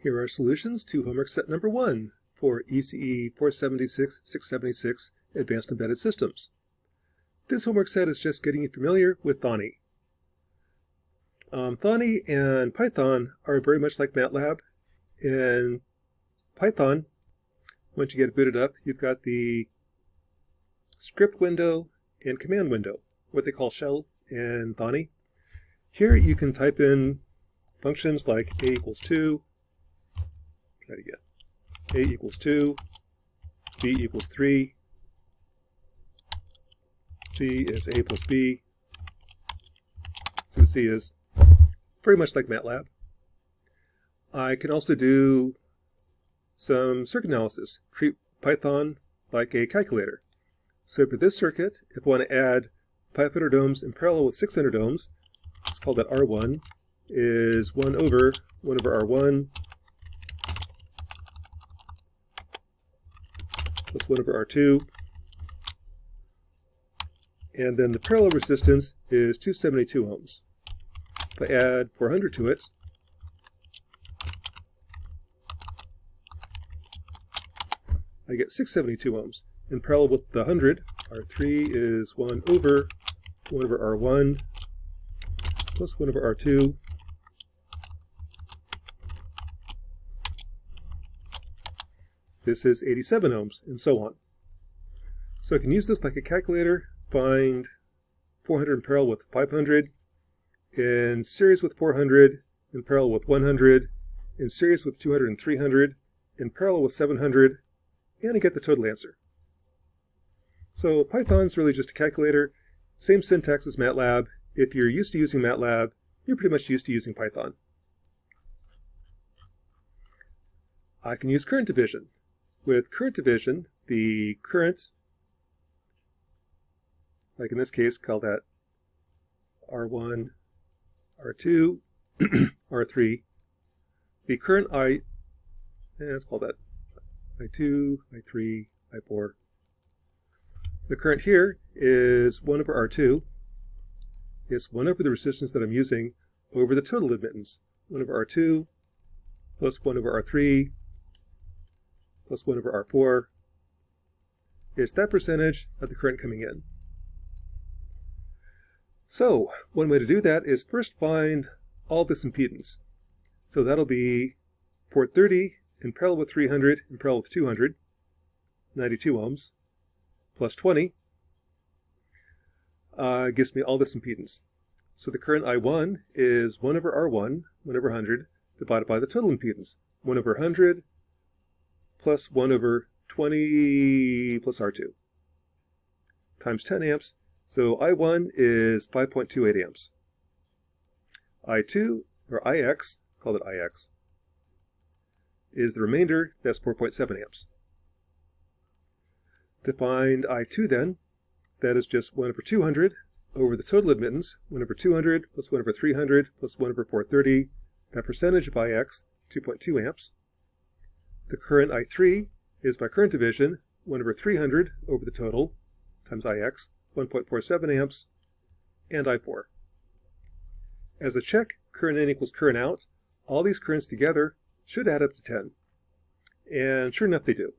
Here are solutions to homework set number 1 for ECE 476-676 Advanced Embedded Systems. This homework set is just getting you familiar with Thonny. Thonny and Python are very much like MATLAB. In Python, once you get it booted up, you've got the script window and command window, what they call shell in Thonny. Here you can type in functions like a equals 2, try to get a equals 2, b equals 3, c is a plus b. So c is very much like MATLAB. I can also do some circuit analysis, treat Python like a calculator. So for this circuit, if I want to add 500 ohms in parallel with 600 ohms, let's call that R1, is 1 over R1 plus 1 over R2. And then the parallel resistance is 272 ohms. If I add 400 to it, I get 672 ohms. In parallel with the 100, R3 is 1 over R1 plus 1 over R2 This is 87 ohms, and so on. So I can use this like a calculator, find 400 in parallel with 500, in series with 400, in parallel with 100, in series with 200 and 300, in parallel with 700, and I get the total answer. So Python's really just a calculator, same syntax as MATLAB. If you're used to using MATLAB, you're pretty much used to using Python. I can use current division. With current division, the current, like in this case, call that R1, R2, R3. The current let's call that I2, I3, I4. The current here is 1 over R2. It's 1 over the resistance that I'm using over the total admittance. 1 over R2 plus 1 over R3 plus 1 over R4 is that percentage of the current coming in. So one way to do that is first find all this impedance. So that'll be port 30 in parallel with 300 in parallel with 200, 92 ohms, plus 20 gives me all this impedance. So the current I1 is 1 over R1, 1 over 100, divided by the total impedance, 1 over 100 plus 1 over 20 plus R2, times 10 amps. So I1 is 5.28 amps. I2, or IX, call it IX, is the remainder, that's 4.7 amps. To find I2 then, that is just 1 over 200 over the total admittance, 1 over 200 plus 1 over 300 plus 1 over 430, that percentage of IX, 2.2 amps. The current I3 is by current division, 1 over 300 over the total, times IX, 1.47 amps, and I4. As a check, current in equals current out. All these currents together should add up to 10. And sure enough, they do.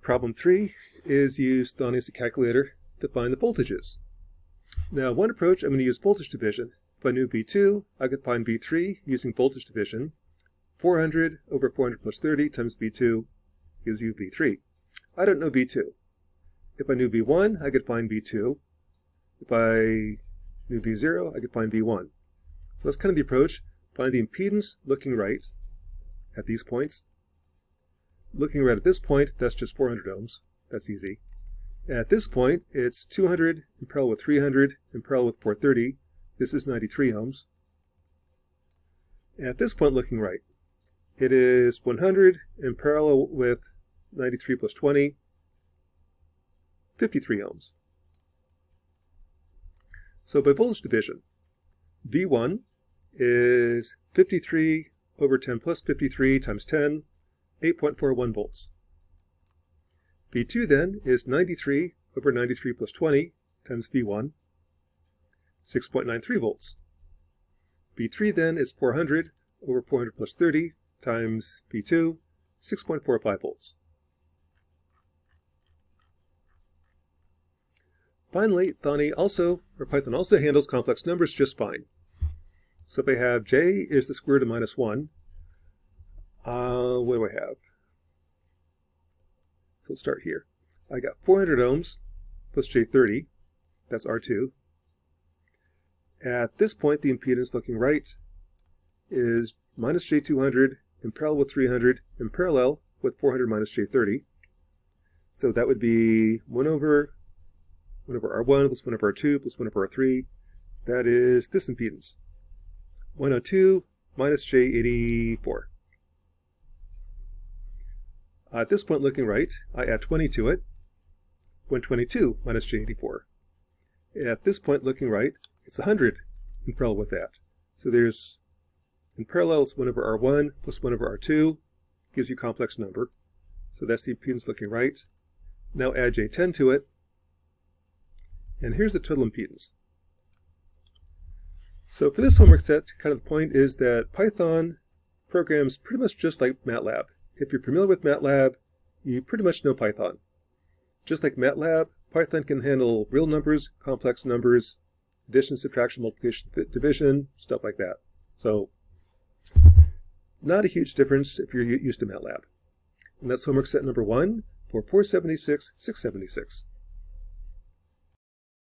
Problem 3 is use Thonny as a calculator to find the voltages. Now, one approach, I'm going to use voltage division. If I knew V2, I could find V3 using voltage division. 400 over 400 plus 30 times V2 gives you V3. I don't know V2. If I knew V1, I could find V2. If I knew V0, I could find V1. So that's kind of the approach. Find the impedance looking right at these points. Looking right at this point, that's just 400 ohms. That's easy. At this point, it's 200 in parallel with 300 in parallel with 430. This is 93 ohms. At this point, looking right, it is 100 in parallel with 93 plus 20, 53 ohms. So by voltage division, V1 is 53 over 10 plus 53 times 10, 8.41 volts. V2 then is 93 over 93 plus 20 times V1, 6.93 volts. B3 then is 400 over 400 plus 30 times B2, 6.45 volts. Finally, Python also handles complex numbers just fine. So if I have J is the square root of minus 1, what do I have? So let's start here. I got 400 ohms plus J30, that's R2. At this point, the impedance looking right is minus J200 in parallel with 300 in parallel with 400 minus J30. So that would be 1 over R1 plus 1 over R2 plus 1 over R3. That is this impedance, 102 minus J84. At this point looking right, I add 20 to it, 122 minus J84. At this point looking right, it's 100 in parallel with that. So there's, in parallel, it's 1 over R1 plus 1 over R2, gives you a complex number. So that's the impedance looking right. Now add J10 to it, and here's the total impedance. So for this homework set, kind of the point is that Python programs pretty much just like MATLAB. If you're familiar with MATLAB, you pretty much know Python. Just like MATLAB, Python can handle real numbers, complex numbers, addition, subtraction, multiplication, division, stuff like that. So not a huge difference if you're used to MATLAB. And that's homework set number 1 for 476, 676.